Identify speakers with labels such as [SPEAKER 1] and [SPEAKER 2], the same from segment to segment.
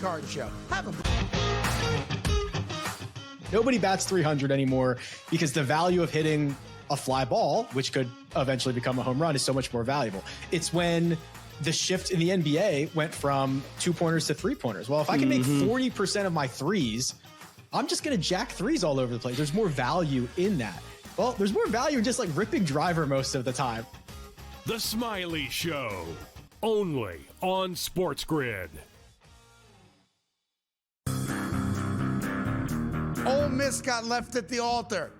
[SPEAKER 1] Carton Show. Have a
[SPEAKER 2] Nobody bats 300 anymore because the value of hitting a fly ball, which could eventually become a home run, is so much more valuable. It's when the shift in the NBA went from 2-pointers to 3-pointers. Well, if I can make 40% of my threes, I'm just going to jack threes all over the place. There's more value in that. Well, there's more value in just like ripping driver most of the time.
[SPEAKER 3] The Smiley Show, only on SportsGrid.
[SPEAKER 1] Ole Miss got left at the altar,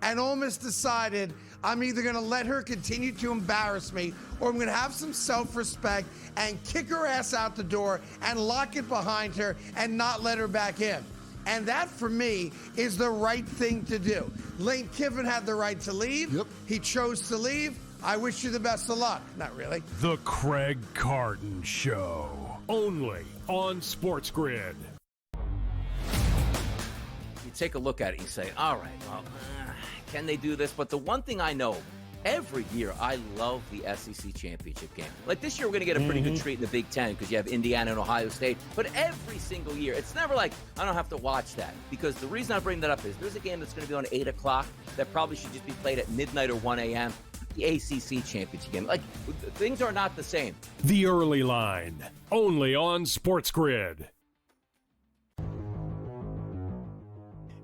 [SPEAKER 1] and Ole Miss decided, I'm either going to let her continue to embarrass me, or I'm going to have some self-respect and kick her ass out the door and lock it behind her and not let her back in. And that, for me, is the right thing to do. Lane Kiffin had the right to leave.
[SPEAKER 4] Yep.
[SPEAKER 1] He chose to leave. I wish you the best of luck. Not really.
[SPEAKER 3] The Craig Carton Show, only on SportsGrid.
[SPEAKER 5] Take a look at it and say, all right, well, can they do this? But the one thing I know, every year I love the SEC championship game. Like this year, we're going to get a pretty good treat in the Big Ten because you have Indiana and Ohio State. But every single year, it's never like I don't have to watch that. Because the reason I bring that up is there's a game that's going to be on 8 o'clock that probably should just be played at midnight or 1 a.m. The ACC championship game. Like, things are not the same.
[SPEAKER 3] The Early Line, only on SportsGrid.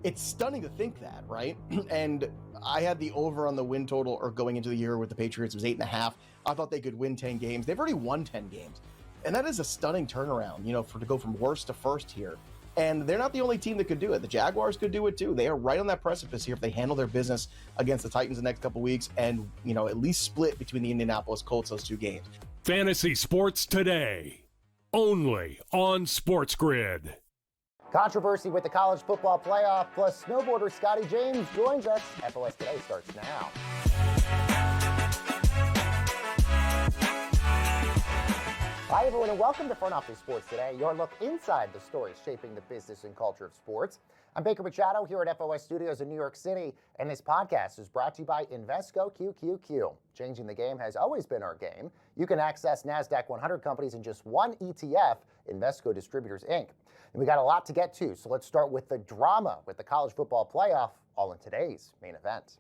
[SPEAKER 6] It's stunning to think that, right? And I had the over on the win total, or going into the year with the Patriots, was 8.5. I thought they could win 10 games. They've already won 10 games. And that is a stunning turnaround, to go from worst to first here. And they're not the only team that could do it. The Jaguars could do it too. They are right on that precipice here if they handle their business against the Titans the next couple weeks and, at least split between the Indianapolis Colts those two games.
[SPEAKER 3] Fantasy Sports Today, only on SportsGrid.
[SPEAKER 7] Controversy with the college football playoff, plus snowboarder Scotty James joins us. FOS Today starts now. Hi, everyone, and welcome to Front Office Sports Today, your look inside the stories shaping the business and culture of sports. I'm Baker Machado here at FOS Studios in New York City, and this podcast is brought to you by Invesco QQQ. Changing the game has always been our game. You can access NASDAQ 100 companies in just one ETF, Invesco Distributors, Inc. And we got a lot to get to, so let's start with the drama with the college football playoff, all in today's main event.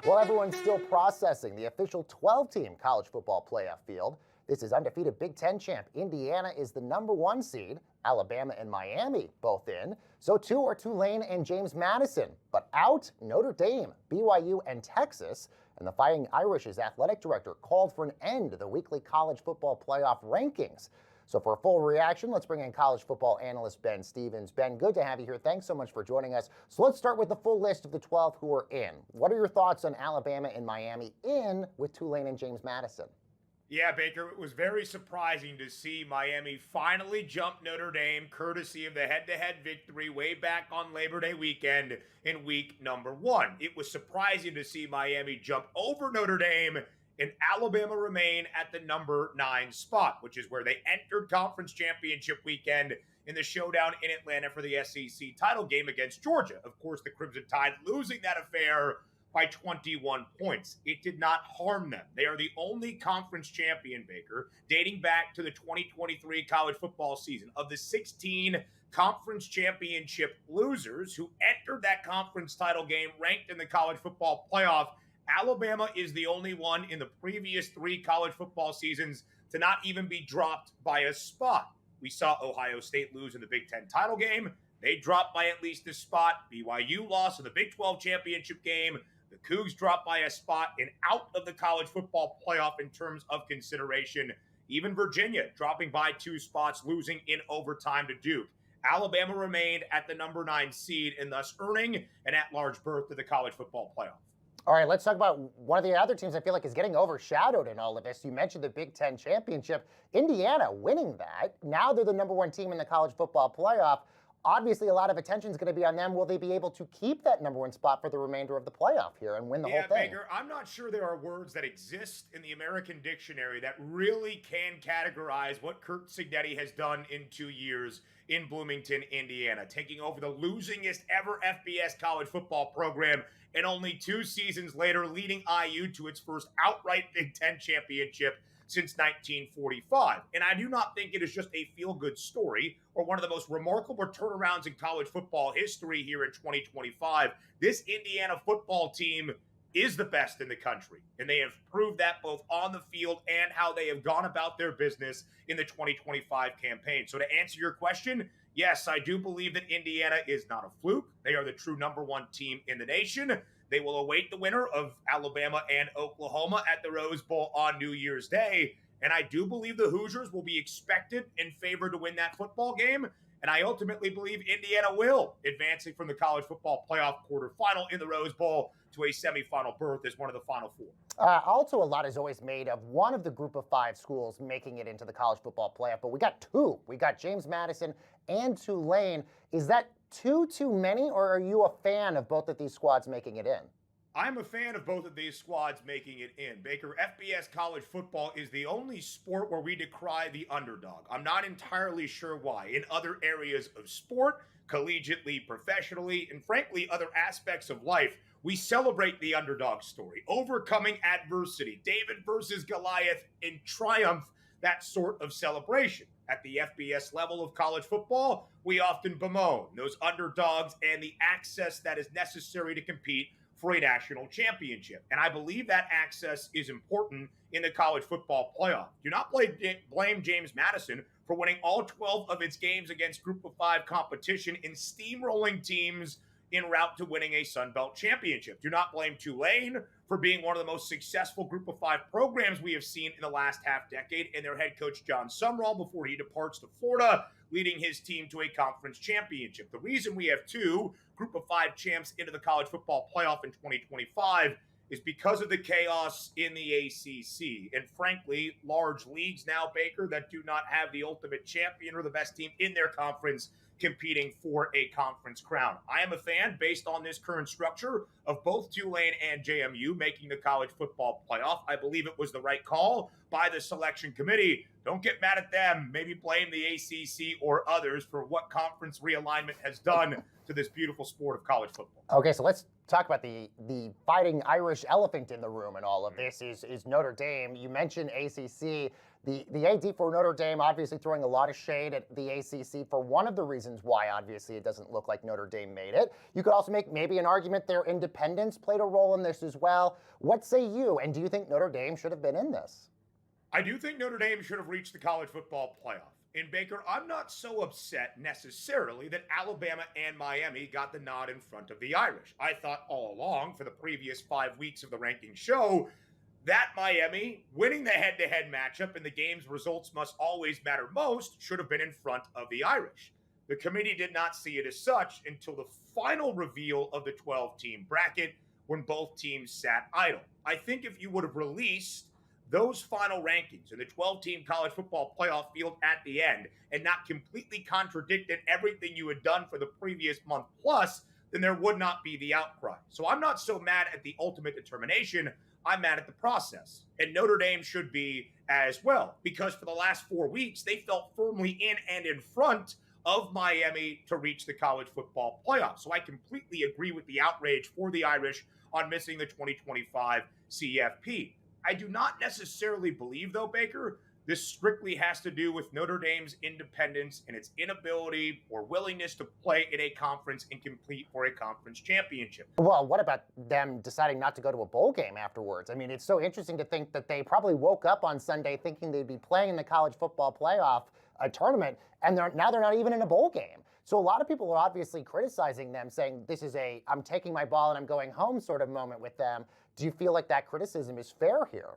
[SPEAKER 7] While everyone's still processing the official 12-team college football playoff field, this is undefeated Big Ten champ Indiana is the number 1 seed. Alabama and Miami both in. So too are Tulane and James Madison. But out, Notre Dame, BYU, and Texas. And the Fighting Irish's athletic director called for an end to the weekly college football playoff rankings. So for a full reaction, let's bring in college football analyst Ben Stevens. Ben, good to have you here. Thanks so much for joining us. So let's start with the full list of the 12 who are in. What are your thoughts on Alabama and Miami in with Tulane and James Madison?
[SPEAKER 8] Yeah, Baker, it was very surprising to see Miami finally jump Notre Dame courtesy of the head-to-head victory way back on Labor Day weekend in week number 1. It was surprising to see Miami jump over Notre Dame and Alabama remain at the number 9 spot, which is where they entered conference championship weekend in the showdown in Atlanta for the SEC title game against Georgia. Of course, the Crimson Tide losing that affair by 21 points. It did not harm them. They are the only conference champion, Baker, dating back to the 2023 college football season. Of the 16 conference championship losers who entered that conference title game ranked in the college football playoff, Alabama is the only one in the previous 3 college football seasons to not even be dropped by a spot. We saw Ohio State lose in the Big Ten title game. They dropped by at least a spot. BYU lost in the Big 12 championship game. The Cougs dropped by a spot and out of the college football playoff in terms of consideration. Even Virginia dropping by 2 spots, losing in overtime to Duke. Alabama remained at the number 9 seed and thus earning an at-large berth to the college football playoff.
[SPEAKER 7] All right, let's talk about one of the other teams I feel like is getting overshadowed in all of this. You mentioned the Big Ten championship. Indiana winning that. Now they're the number 1 team in the college football playoff. Obviously, a lot of attention is going to be on them. Will they be able to keep that number 1 spot for the remainder of the playoff here and win the whole thing?
[SPEAKER 8] Baker, I'm not sure there are words that exist in the American dictionary that really can categorize what Curt Cignetti has done in 2 years in Bloomington, Indiana, taking over the losingest ever FBS college football program and only 2 seasons later leading IU to its first outright Big Ten championship since 1945. And I do not think it is just a feel-good story or one of the most remarkable turnarounds in college football history here in 2025. This Indiana football team is the best in the country, and they have proved that both on the field and how they have gone about their business in the 2025 campaign. So to answer your question, yes, I do believe that Indiana is not a fluke. They are the true number one team in the nation. They will await the winner of Alabama and Oklahoma at the Rose Bowl on New Year's Day. And I do believe the Hoosiers will be expected and favored to win that football game. And I ultimately believe Indiana will, advancing from the college football playoff quarterfinal in the Rose Bowl to a semifinal berth as one of the Final Four.
[SPEAKER 7] Also, a lot is always made of one of the group of 5 schools making it into the college football playoff, but we got 2. We got James Madison and Tulane. Is that too many, or are you a fan of both of these squads making it in?
[SPEAKER 8] I'm a fan of both of these squads making it in. Baker, FBS college football is the only sport where we decry the underdog. I'm not entirely sure why. In other areas of sport, collegiately, professionally, and frankly, other aspects of life, we celebrate the underdog story, overcoming adversity, David versus Goliath in triumph, that sort of celebration. At the FBS level of college football, we often bemoan those underdogs and the access that is necessary to compete for a national championship. And I believe that access is important in the college football playoff. Do not blame James Madison for winning all 12 of its games against Group of 5 competition in steamrolling teams en route to winning a Sun Belt championship. Do not blame Tulane for being one of the most successful Group of 5 programs we have seen in the last half decade, and their head coach John Sumrall before he departs to Florida, leading his team to a conference championship. The reason we have 2 Group of 5 champs into the college football playoff in 2025 is because of the chaos in the ACC. And frankly, large leagues now, Baker, that do not have the ultimate champion or the best team in their conference competing for a conference crown. I am a fan, based on this current structure, of both Tulane and JMU making the college football playoff. I believe it was the right call by the selection committee. Don't get mad at them. Maybe blame the ACC or others for what conference realignment has done to this beautiful sport of college football.
[SPEAKER 7] Okay, so let's talk about the fighting Irish elephant in the room and all of this is Notre Dame. You mentioned ACC. The AD for Notre Dame obviously throwing a lot of shade at the ACC for one of the reasons why obviously it doesn't look like Notre Dame made it. You could also make maybe an argument their independence played a role in this as well. What say you? And do you think Notre Dame should have been in this?
[SPEAKER 8] I do think Notre Dame should have reached the college football playoff. In Baker, I'm not so upset necessarily that Alabama and Miami got the nod in front of the Irish. I thought all along for the previous 5 weeks of the ranking show that Miami winning the head-to-head matchup and the game's results must always matter most should have been in front of the Irish. The committee did not see it as such until the final reveal of the 12-team bracket when both teams sat idle. I think if you would have released those final rankings in the 12-team college football playoff field at the end and not completely contradicted everything you had done for the previous month plus, then there would not be the outcry. So I'm not so mad at the ultimate determination. I'm mad at the process. And Notre Dame should be as well, because for the last 4 weeks, they felt firmly in and in front of Miami to reach the college football playoff. So I completely agree with the outrage for the Irish on missing the 2025 CFP. I do not necessarily believe, though, Baker, this strictly has to do with Notre Dame's independence and its inability or willingness to play in a conference and compete for a conference championship.
[SPEAKER 7] Well, what about them deciding not to go to a bowl game afterwards? I mean, it's so interesting to think that they probably woke up on Sunday thinking they'd be playing in the college football playoff tournament, and now they're not even in a bowl game. So a lot of people are obviously criticizing them, saying this is a I'm taking my ball and I'm going home sort of moment with them. Do you feel like that criticism is fair here?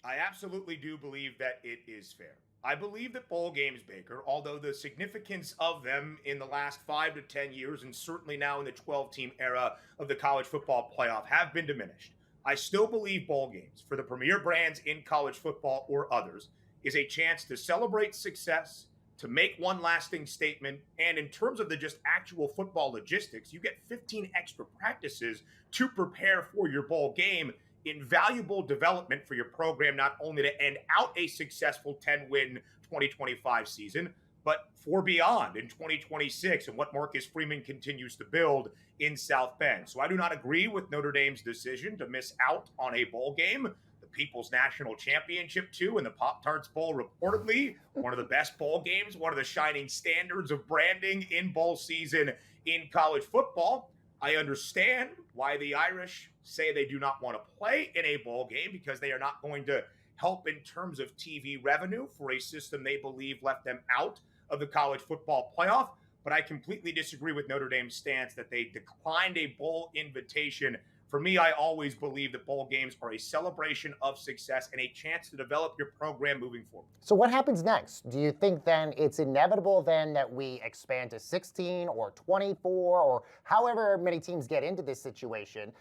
[SPEAKER 8] I absolutely do believe that it is fair. I believe that bowl games, Baker, although the significance of them in the last 5 to 10 years, and certainly now in the 12-team era of the college football playoff, have been diminished, I still believe bowl games, for the premier brands in college football or others, is a chance to celebrate success, to make one lasting statement, and in terms of the just actual football logistics, you get 15 extra practices to prepare for your bowl game. Invaluable development for your program, not only to end out a successful 10-win 2025 season, but for beyond in 2026 and what Marcus Freeman continues to build in South Bend. So I do not agree with Notre Dame's decision to miss out on a bowl game. the People's National Championship, too, and the Pop-Tarts Bowl, reportedly one of the best bowl games, one of the shining standards of branding in bowl season in college football. I understand why the Irish say they do not want to play in a bowl game, because they are not going to help in terms of TV revenue for a system they believe left them out of the college football playoff. But I completely disagree with Notre Dame's stance that they declined a bowl invitation. For me, I always believe that bowl games are a celebration of success and a chance to develop your program moving forward.
[SPEAKER 7] So what happens next? Do you think then it's inevitable then that we expand to 16 or 24 or however many teams get into this situation?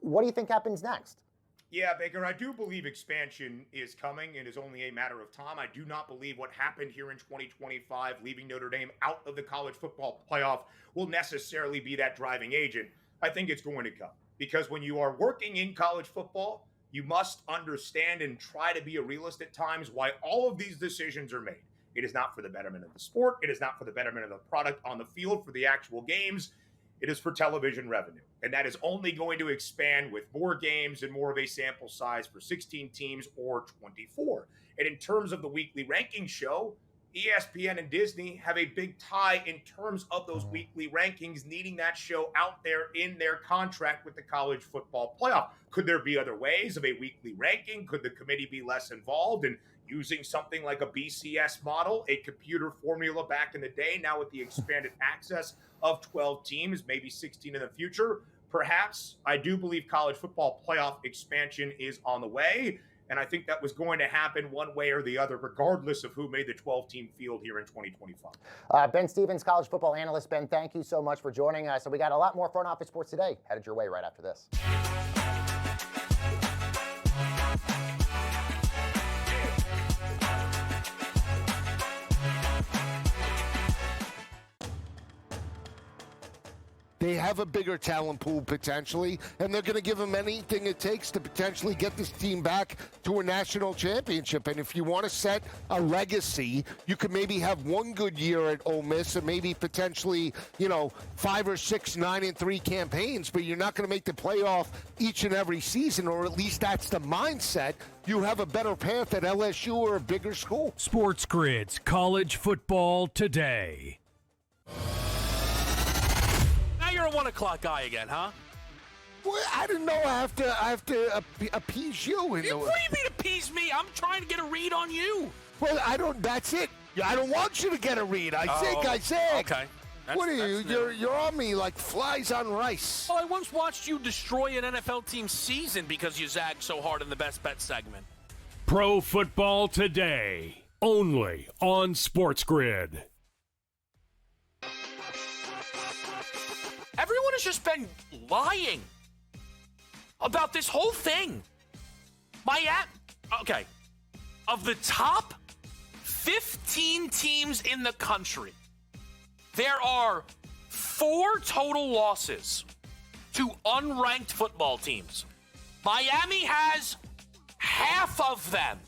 [SPEAKER 7] What do you think happens next?
[SPEAKER 8] Yeah, Baker, I do believe expansion is coming and is only a matter of time. I do not believe what happened here in 2025, leaving Notre Dame out of the college football playoff, will necessarily be that driving agent. I think it's going to come, because when you are working in college football, you must understand and try to be a realist at times why all of these decisions are made. It is not for the betterment of the sport. It is not for the betterment of the product on the field for the actual games. It is for television revenue. And that is only going to expand with more games and more of a sample size for 16 teams or 24. And in terms of the weekly ranking show, ESPN and Disney have a big tie in terms of those weekly rankings, needing that show out there in their contract with the college football playoff. Could there be other ways of a weekly ranking? Could the committee be less involved in using something like a BCS model, a computer formula back in the day, now with the expanded access of 12 teams, maybe 16 in the future? Perhaps. I do believe college football playoff expansion is on the way, and I think that was going to happen one way or the other, regardless of who made the 12-team field here in 2025.
[SPEAKER 7] Ben Stevens, college football analyst. Ben, thank you so much for joining us. And we got a lot more Front Office Sports Today headed your way right after this.
[SPEAKER 4] They have a bigger talent pool potentially, and they're going to give them anything it takes to potentially get this team back to a national championship. And if you want to set a legacy, you could maybe have one good year at Ole Miss and maybe potentially, 5 or 6 9-3 campaigns, but you're not going to make the playoff each and every season, or at least that's the mindset. You have a better path at LSU or a bigger school.
[SPEAKER 3] SportsGrid's College Football Today.
[SPEAKER 9] You're a 1 o'clock guy again, huh?
[SPEAKER 4] Well, I didn't know I have to appease you.
[SPEAKER 9] What do you mean appease me? I'm trying to get a read on you.
[SPEAKER 4] Well, that's it. I don't want you to get a read. I said.
[SPEAKER 9] Okay.
[SPEAKER 4] What are you? You're on me like flies on rice.
[SPEAKER 9] Well, I once watched you destroy an NFL team's season because you zagged so hard in the Best Bet segment.
[SPEAKER 3] Pro Football Today, only on SportsGrid.
[SPEAKER 9] Everyone has just been lying about this whole thing. Okay. Of the top 15 teams in the country, there are 4 total losses to unranked football teams. Miami has half of them.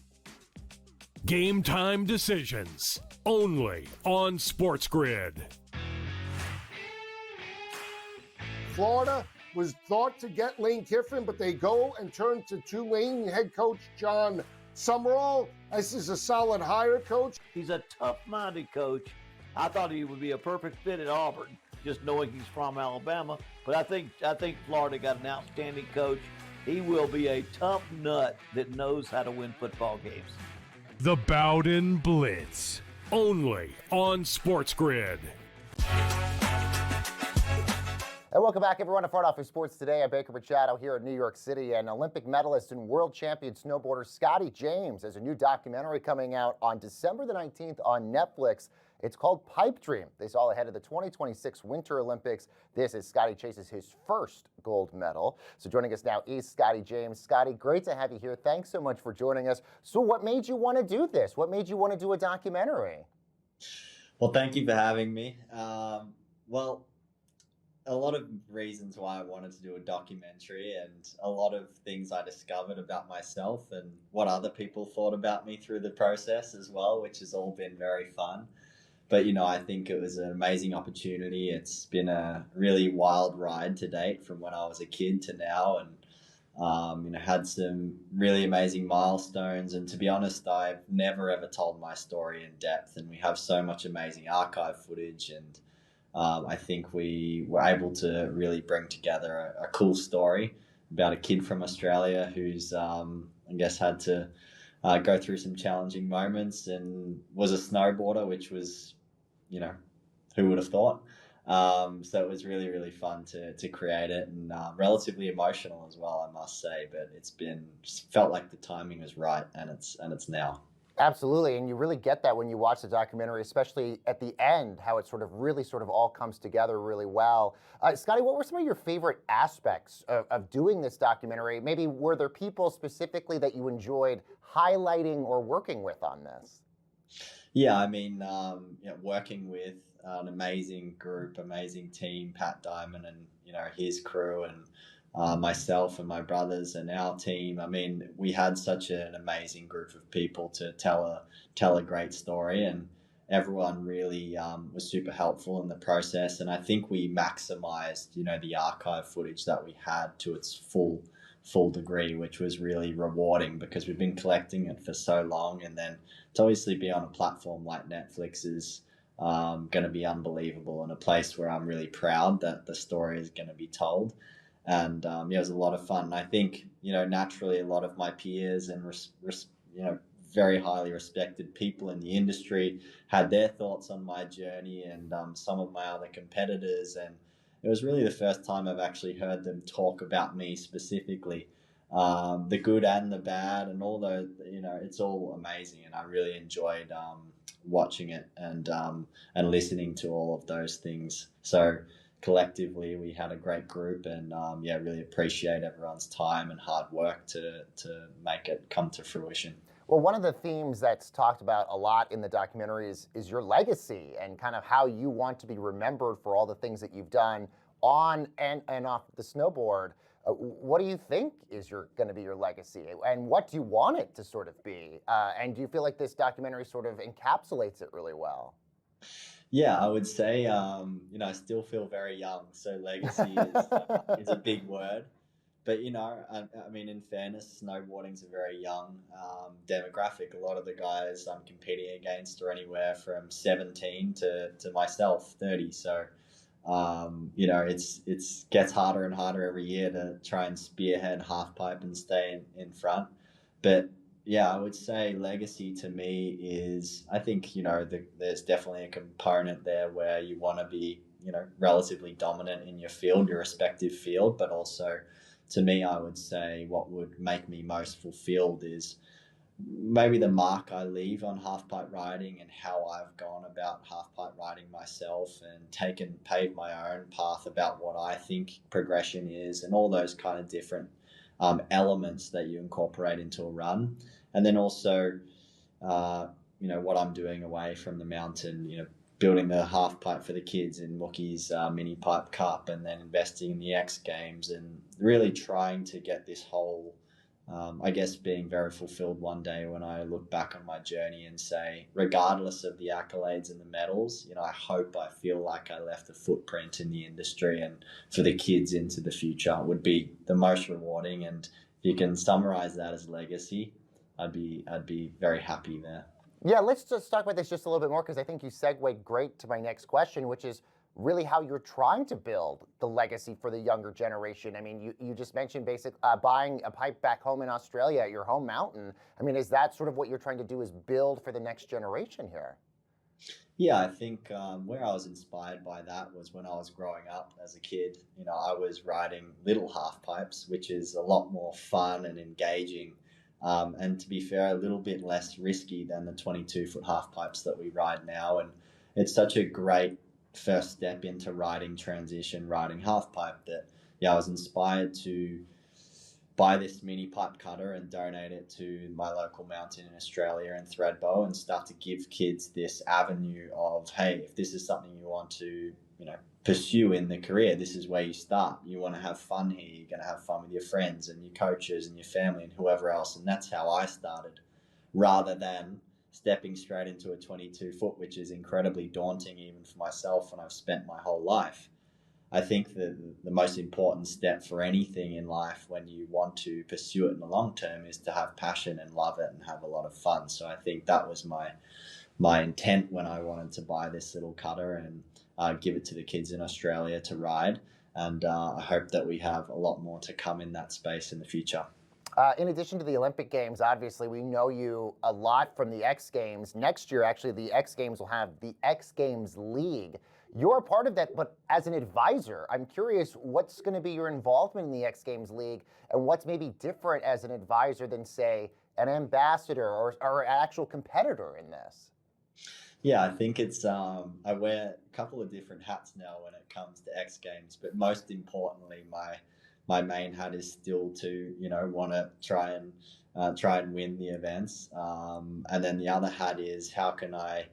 [SPEAKER 3] Game time decisions, only on SportsGrid.
[SPEAKER 4] Florida was thought to get Lane Kiffin, but they go and turn to Tulane head coach John Summerall. This is a solid hire, coach.
[SPEAKER 10] He's a tough-minded coach. I thought he would be a perfect fit at Auburn, just knowing he's from Alabama. But I think Florida got an outstanding coach. He will be a tough nut that knows how to win football games.
[SPEAKER 3] The Bowden Blitz, only on SportsGrid.
[SPEAKER 7] And welcome back, everyone, to Front Office Sports Today. I'm Baker Machado here in New York City, and Olympic medalist and world champion snowboarder Scotty James has a new documentary coming out on December the 19th on Netflix. It's called Pipe Dream. This is all ahead of the 2026 Winter Olympics. This is Scotty chases his first gold medal. So joining us now is Scotty James. Scotty, great to have you here. Thanks so much for joining us. So what made you want to do this? What made you want to do a documentary?
[SPEAKER 11] Well, thank you for having me. A lot of reasons why I wanted to do a documentary, and a lot of things I discovered about myself and what other people thought about me through the process as well, which has all been very fun. But, I think it was an amazing opportunity. It's been a really wild ride to date from when I was a kid to now. And Had some really amazing milestones. And to be honest, I've never ever told my story in depth. And we have so much amazing archive footage. And I think we were able to really bring together a cool story about a kid from Australia who's, I guess, had to go through some challenging moments and was a snowboarder, which was, who would have thought? So it was really, really fun to create it, and relatively emotional as well, I must say. But felt like the timing was right, and it's now.
[SPEAKER 7] Absolutely, and you really get that when you watch the documentary, especially at the end, how it sort of all comes together really well. Scotty, what were some of your favorite aspects of doing this documentary? Maybe were there people specifically that you enjoyed highlighting or working with on this?
[SPEAKER 11] Yeah, I mean, working with an amazing group, amazing team, Pat Diamond and his crew, and myself and my brothers and our team. I mean, we had such an amazing group of people to tell a great story, and everyone really was super helpful in the process. And I think we maximized, the archive footage that we had to its full degree, which was really rewarding because we've been collecting it for so long, and then to obviously be on a platform like Netflix is going to be unbelievable, and a place where I'm really proud that the story is going to be told. And it was a lot of fun. And I think naturally a lot of my peers and very highly respected people in the industry had their thoughts on my journey, and some of my other competitors, and it was really the first time I've actually heard them talk about me specifically, the good and the bad, and all those. It's all amazing, and I really enjoyed watching it and listening to all of those things. So collectively, we had a great group, and really appreciate everyone's time and hard work to make it come to fruition.
[SPEAKER 7] Well, one of the themes that's talked about a lot in the documentary is your legacy and kind of how you want to be remembered for all the things that you've done on and off the snowboard. What do you think is going to be your legacy, and what do you want it to sort of be? And do you feel like this documentary sort of encapsulates it really well?
[SPEAKER 11] Yeah, I would say, I still feel very young, so legacy is a big word. But, I mean, in fairness, snowboarding's a very young demographic. A lot of the guys I'm competing against are anywhere from 17 to myself, 30. So, it's gets harder and harder every year to try and spearhead half pipe and stay in front. But yeah, I would say legacy to me is, I think, there's definitely a component there where you want to be, relatively dominant in your field, your respective field. But also, to me, I would say what would make me most fulfilled is maybe the mark I leave on half-pipe riding and how I've gone about half-pipe riding myself and paved my own path about what I think progression is and all those kind of different elements that you incorporate into a run. And then also, what I'm doing away from the mountain, building the half pipe for the kids in Mookie's Mini Pipe Cup, and then investing in the X Games, and really trying to get this whole, I guess, being very fulfilled one day when I look back on my journey and say, regardless of the accolades and the medals, I feel like I left a footprint in the industry, and for the kids into the future would be the most rewarding. And if you can summarize that as legacy, I'd be very happy there.
[SPEAKER 7] Yeah, let's just talk about this just a little bit more, because I think you segued great to my next question, which is really how you're trying to build the legacy for the younger generation. I mean, you just mentioned buying a pipe back home in Australia at your home mountain. I mean, is that sort of what you're trying to do, is build for the next generation here?
[SPEAKER 11] Yeah, I think where I was inspired by that was when I was growing up as a kid. I was riding little half pipes, which is a lot more fun and engaging. And to be fair, a little bit less risky than the 22-foot half pipes that we ride now. And it's such a great first step into riding transition, riding half pipe, that I was inspired to buy this mini pipe cutter and donate it to my local mountain in Australia and Threadbow, and start to give kids this avenue of, hey, if this is something you want to, pursue in the career, this is where you start. You want to have fun here. You're going to have fun with your friends and your coaches and your family and whoever else. And that's how I started, rather than stepping straight into a 22-foot, which is incredibly daunting even for myself, and I've spent my whole life. I think that the most important step for anything in life when you want to pursue it in the long term is to have passion and love it and have a lot of fun. So I think that was my intent when I wanted to buy this little cutter and give it to the kids in Australia to ride. And I hope that we have a lot more to come in that space in the future.
[SPEAKER 7] In addition to the Olympic Games, obviously, we know you a lot from the X Games. Next year, actually, the X Games will have the X Games League. You're a part of that, but as an advisor, I'm curious, what's going to be your involvement in the X Games League, and what's maybe different as an advisor than, say, an ambassador or an actual competitor in this?
[SPEAKER 11] Yeah, I think it's, I wear a couple of different hats now when it comes to X Games, but most importantly, my main hat is still to, want to try and win the events. And then the other hat is how can I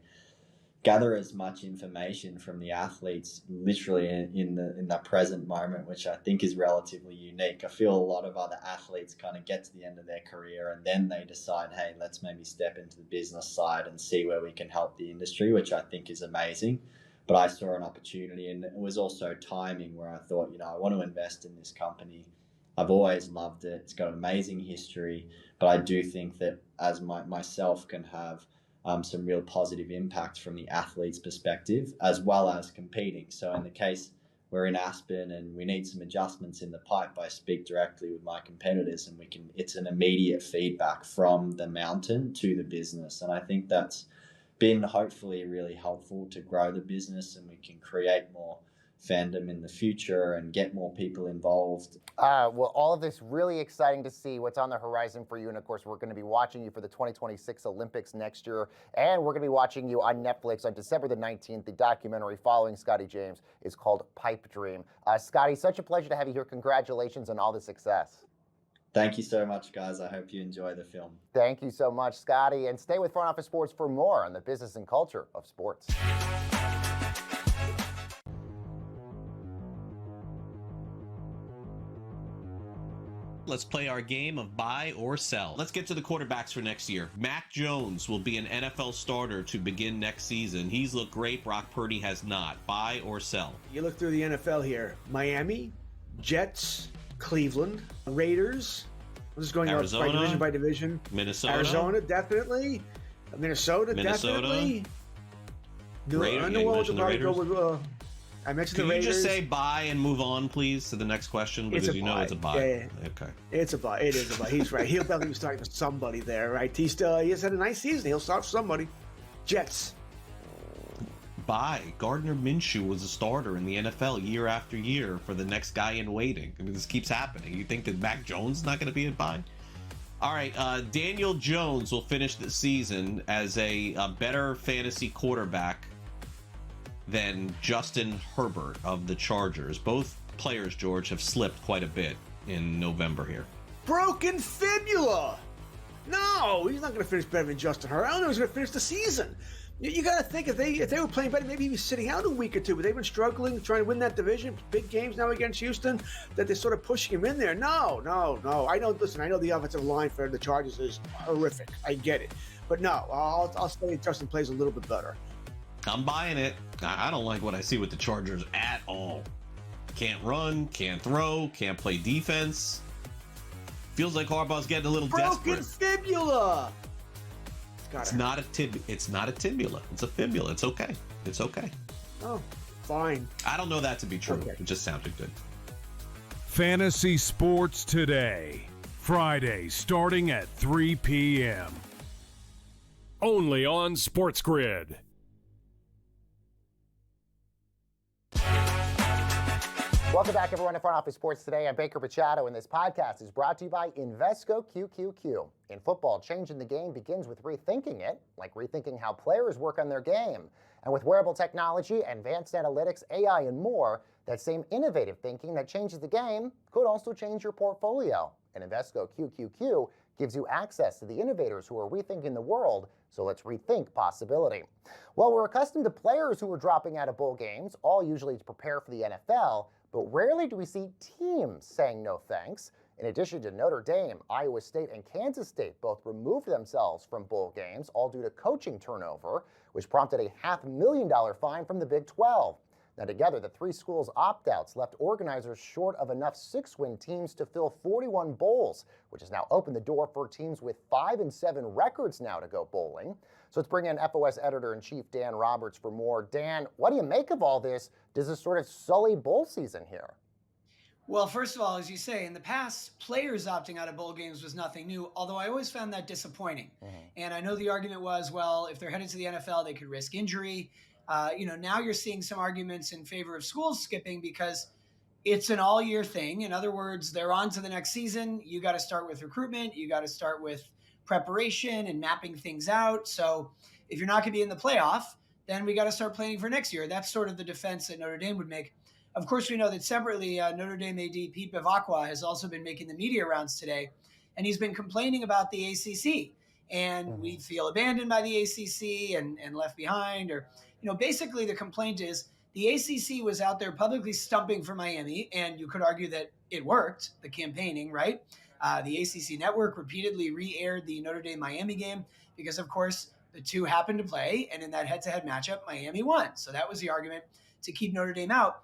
[SPEAKER 11] gather as much information from the athletes literally in the present moment, which I think is relatively unique. I feel a lot of other athletes kind of get to the end of their career and then they decide, hey, let's maybe step into the business side and see where we can help the industry, which I think is amazing. But I saw an opportunity, and it was also timing where I thought, I want to invest in this company. I've always loved it. It's got an amazing history, but I do think that as myself can have some real positive impact from the athlete's perspective, as well as competing. So in the case we're in Aspen and we need some adjustments in the pipe, I speak directly with my competitors and it's an immediate feedback from the mountain to the business. And I think that's been hopefully really helpful to grow the business, and we can create more fandom in the future and get more people involved.
[SPEAKER 7] Well, all of this really exciting to see what's on the horizon for you. And of course, we're going to be watching you for the 2026 Olympics next year. And we're going to be watching you on Netflix on December the 19th. The documentary following Scotty James is called Pipe Dream. Scotty, such a pleasure to have you here. Congratulations on all the success.
[SPEAKER 11] Thank you so much, guys. I hope you enjoy the film.
[SPEAKER 7] Thank you so much, Scotty. And stay with Front Office Sports for more on the business and culture of sports.
[SPEAKER 12] Let's play our game of buy or sell. Let's get to the quarterbacks for next year. Mac Jones will be an NFL starter to begin next season. He's looked great. Brock Purdy has not. Buy or sell?
[SPEAKER 13] You look through the NFL here. Miami, Jets, Cleveland, Raiders. I'm just going
[SPEAKER 12] Arizona,
[SPEAKER 13] by division.
[SPEAKER 12] Minnesota.
[SPEAKER 13] Arizona, definitely. Minnesota, definitely.
[SPEAKER 12] New Raiders.
[SPEAKER 13] I mentioned
[SPEAKER 12] the
[SPEAKER 13] Raiders.
[SPEAKER 12] Can you just say bye and move on, please, to the next question? Because you know it's a bye.
[SPEAKER 13] Yeah.
[SPEAKER 12] Okay.
[SPEAKER 13] It's a bye. It is a bye. He's right. He'll definitely be starting for somebody there, right? He has had a nice season. He'll start for somebody. Jets.
[SPEAKER 12] Bye. Gardner Minshew was a starter in the NFL year after year for the next guy in waiting. I mean, this keeps happening. You think that Mac Jones is not going to be a bye? All right. Daniel Jones will finish the season as a better fantasy quarterback than Justin Herbert of the Chargers. Both players, George, have slipped quite a bit in November here.
[SPEAKER 13] Broken fibula. No, he's not going to finish better than Justin Herbert. I don't know if he's going to finish the season. You got to think if they were playing better, maybe he was sitting out a week or two. But they've been struggling, trying to win that division. Big games now against Houston, that they're sort of pushing him in there. No. I know the offensive line for the Chargers is horrific. I get it. But no, I'll say Justin plays a little bit better.
[SPEAKER 12] I'm buying it. I don't like what I see with the Chargers at all. Can't run, can't throw, can't play defense. Feels like Harbaugh's getting a little desperate.
[SPEAKER 13] Broken fibula.
[SPEAKER 12] It's not a tibula. It's a fibula. It's okay. It's okay.
[SPEAKER 13] Oh, fine.
[SPEAKER 12] I don't know that to be true. Okay. It just sounded good.
[SPEAKER 3] Fantasy Sports Today. Friday starting at 3 p.m. Only on SportsGrid.
[SPEAKER 7] Welcome back, everyone, to Front Office Sports Today. I'm Baker Machado, and this podcast is brought to you by Invesco QQQ. In football, changing the game begins with rethinking it, like rethinking how players work on their game. And with wearable technology, advanced analytics, AI, and more, that same innovative thinking that changes the game could also change your portfolio. And Invesco QQQ gives you access to the innovators who are rethinking the world, so let's rethink possibility. Well, we're accustomed to players who are dropping out of bowl games, all usually to prepare for the NFL, but rarely do we see teams saying no thanks. In addition to Notre Dame, Iowa State, and Kansas State both removed themselves from bowl games, all due to coaching turnover, which prompted a $500,000 fine from the Big 12. Now, together, the three schools' opt-outs left organizers short of enough 6-win teams to fill 41 bowls, which has now opened the door for teams with 5-7 records now to go bowling. So let's bring in FOS editor-in-chief Dan Roberts for more. Dan, what do you make of all this? Does this sort of sully bowl season here?
[SPEAKER 14] Well, first of all, as you say, in the past, players opting out of bowl games was nothing new, although I always found that disappointing. And I know the argument was, well, if they're headed to the NFL, they could risk injury. Now you're seeing some arguments in favor of schools skipping because it's an all-year thing. In other words, they're on to the next season. You got to start with recruitment. You got to start with preparation and mapping things out. So if you're not going to be in the playoff, then we got to start planning for next year. That's sort of the defense that Notre Dame would make. Of course, we know that separately, Notre Dame AD Pete Bevacqua has also been making the media rounds today, and he's been complaining about the ACC. And we feel abandoned by the ACC and left behind. Or, basically the complaint is the ACC was out there publicly stumping for Miami, and you could argue that it worked, the campaigning, right? The ACC network repeatedly re-aired the Notre Dame-Miami game because, of course, the two happened to play, and in that head-to-head matchup, Miami won. So that was the argument to keep Notre Dame out.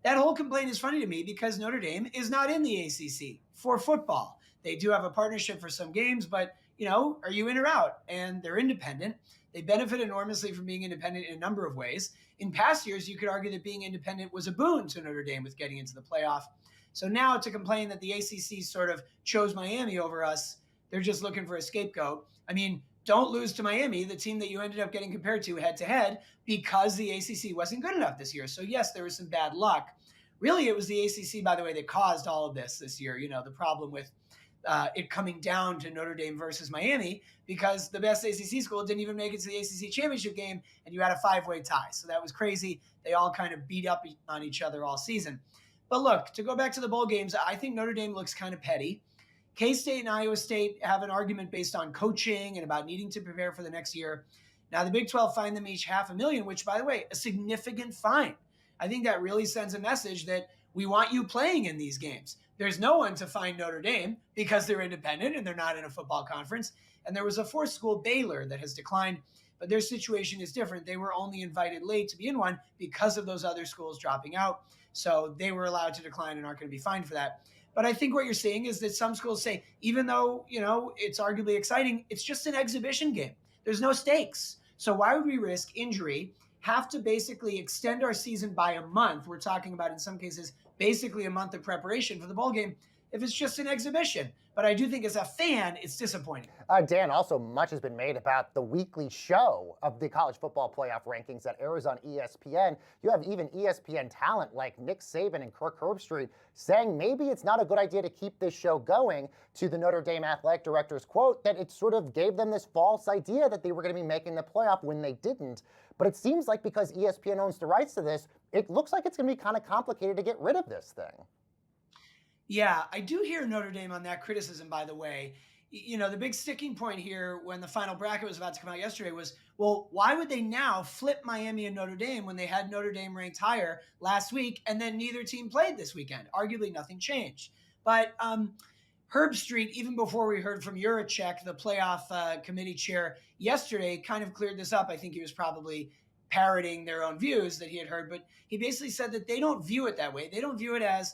[SPEAKER 14] That whole complaint is funny to me because Notre Dame is not in the ACC for football. They do have a partnership for some games, but, are you in or out? And they're independent. They benefit enormously from being independent in a number of ways. In past years, you could argue that being independent was a boon to Notre Dame with getting into the playoff. So now to complain that the ACC sort of chose Miami over us, they're just looking for a scapegoat. I mean, don't lose to Miami, the team that you ended up getting compared to head-to-head, because the ACC wasn't good enough this year. So yes, there was some bad luck. Really, it was the ACC, by the way, that caused all of this year. The problem with it coming down to Notre Dame versus Miami, because the best ACC school didn't even make it to the ACC championship game, and you had a 5-way tie. So that was crazy. They all kind of beat up on each other all season. But look, to go back to the bowl games, I think Notre Dame looks kind of petty. K-State and Iowa State have an argument based on coaching and about needing to prepare for the next year. Now, the Big 12 fined them each $500,000, which, by the way, a significant fine. I think that really sends a message that we want you playing in these games. There's no one to fine Notre Dame because they're independent and they're not in a football conference. And there was a fourth school, Baylor, that has declined, but their situation is different. They were only invited late to be in one because of those other schools dropping out. So they were allowed to decline and aren't going to be fined for that. But I think what you're seeing is that some schools say, even though, it's arguably exciting, it's just an exhibition game. There's no stakes. So why would we risk injury, have to basically extend our season by a month? We're talking about, in some cases, basically a month of preparation for the bowl game if it's just an exhibition. But I do think as a fan, it's disappointing.
[SPEAKER 7] Dan, also much has been made about the weekly show of the college football playoff rankings that airs on ESPN. You have even ESPN talent like Nick Saban and Kirk Herbstreit saying maybe it's not a good idea to keep this show going, to the Notre Dame athletic director's quote, that it sort of gave them this false idea that they were going to be making the playoff when they didn't. But it seems like because ESPN owns the rights to this, it looks like it's going to be kind of complicated to get rid of this thing.
[SPEAKER 14] Yeah, I do hear Notre Dame on that criticism, by the way. The big sticking point here when the final bracket was about to come out yesterday was, well, why would they now flip Miami and Notre Dame when they had Notre Dame ranked higher last week and then neither team played this weekend? Arguably nothing changed. But Herbstreit, even before we heard from Juracek, the playoff committee chair yesterday, kind of cleared this up. I think he was probably parroting their own views that he had heard, but he basically said that they don't view it that way. They don't view it as,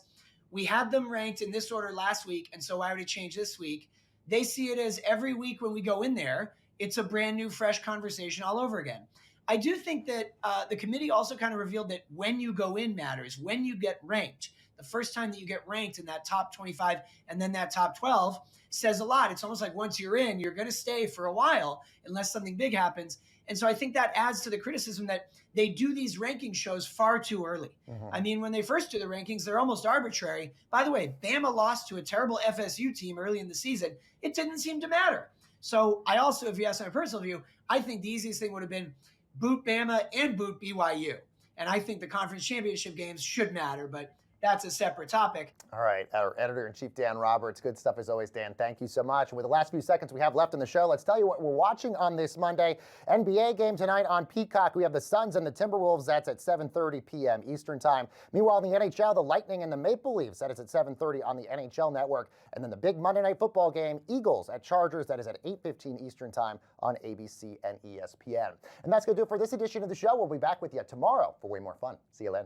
[SPEAKER 14] we had them ranked in this order last week, and so why would it change this week? They see it as every week when we go in there, it's a brand new, fresh conversation all over again. I do think that the committee also kind of revealed that when you go in matters, when you get ranked. The first time that you get ranked in that top 25 and then that top 12 says a lot. It's almost like once you're in, you're going to stay for a while unless something big happens. And so I think that adds to the criticism that they do these ranking shows far too early. I mean, when they first do the rankings, they're almost arbitrary. By the way, Bama lost to a terrible FSU team early in the season. It didn't seem to matter. So I also, if you ask my personal view, I think the easiest thing would have been boot Bama and boot BYU. And I think the conference championship games should matter, but that's a separate topic.
[SPEAKER 7] All right, our editor-in-chief, Dan Roberts. Good stuff as always, Dan. Thank you so much. And with the last few seconds we have left in the show, let's tell you what we're watching on this Monday. NBA game tonight on Peacock. We have the Suns and the Timberwolves. That's at 7:30 p.m. Eastern Time. Meanwhile, in the NHL, the Lightning and the Maple Leafs. That is at 7:30 on the NHL Network. And then the big Monday Night Football game, Eagles at Chargers. That is at 8:15 Eastern Time on ABC and ESPN. And that's going to do it for this edition of the show. We'll be back with you tomorrow for way more fun. See you then.